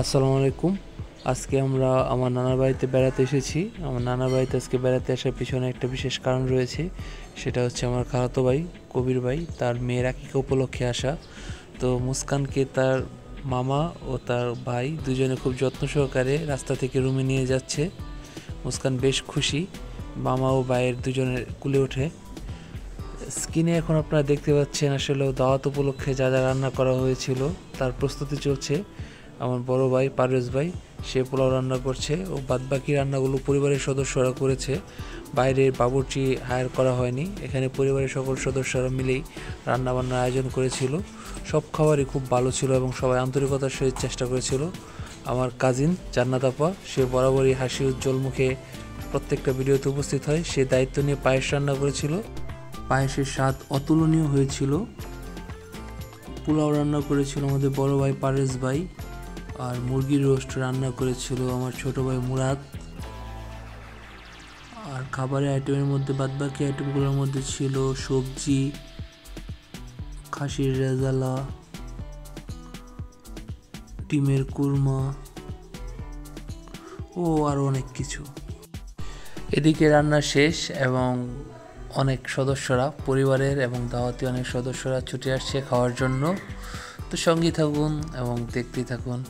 আসসালামু আলাইকুম। আজকে আমরা আমার নানার বাড়িতে বেড়াতে এসেছি। আমার নানার বাড়িতে আজকে বেড়াতে আসার পিছনে একটা বিশেষ কারণ রয়েছে। সেটা হচ্ছে আমার খালাতো ভাই কবির ভাই তার মেয়ের আকিকা উপলক্ষে আসা। তো মুস্কানকে তার মামা ও তার ভাই দুজনে খুব যত্ন সহকারে রাস্তা থেকে রুমে নিয়ে যাচ্ছে। মুস্কান বেশ খুশি, মামা ও ভাইয়ের দুজনের কুলে ওঠে। স্ক্রিনে এখন আপনারা দেখতে পাচ্ছেন আসলে দাওয়াত উপলক্ষে যা যা রান্না করা হয়েছিল তার প্রস্তুতি চলছে। আমার বড় ভাই পারভেজ ভাই সে পোলাও রান্না করছে ও বাদবাকি রান্নাগুলো পরিবারের সদস্যরা করেছে। বাইরের বাবুর্চি হায়ার করা হয়নি, এখানে পরিবারের সকল সদস্যরা মিলেই রান্নাবান্নার আয়োজন করেছিল। সব খাবারই খুব ভালো ছিল এবং সবাই আন্তরিকতার সহিত চেষ্টা করেছিল। আমার কাজিন জান্নাত আপা সে বরাবরই হাসি উজ্জ্বল মুখে প্রত্যেকটা ভিডিওতে উপস্থিত হয়। সে দায়িত্ব নিয়ে পায়েস রান্না করেছিল, পায়েসের স্বাদ অতুলনীয় হয়েছিল। পোলাও রান্না করেছিল আমাদের বড় ভাই পারভেজ ভাই, আর মুরগির রোস্ট রান্না করেছিল আমার ছোট ভাই মুরাদ। আর খাবারের আইটেমের মধ্যে বাদবাকি আইটেমগুলোর মধ্যে ছিল সবজি, খাসির রেজালা, ডিমের কুরমা ও আরও অনেক কিছু। এদিকে রান্না শেষ এবং অনেক সদস্যরা পরিবারের এবং দাওয়াতি অনেক সদস্যরা ছুটে আসছে খাওয়ার জন্য। তো সঙ্গী থাকুন এবং দেখতেই থাকুন।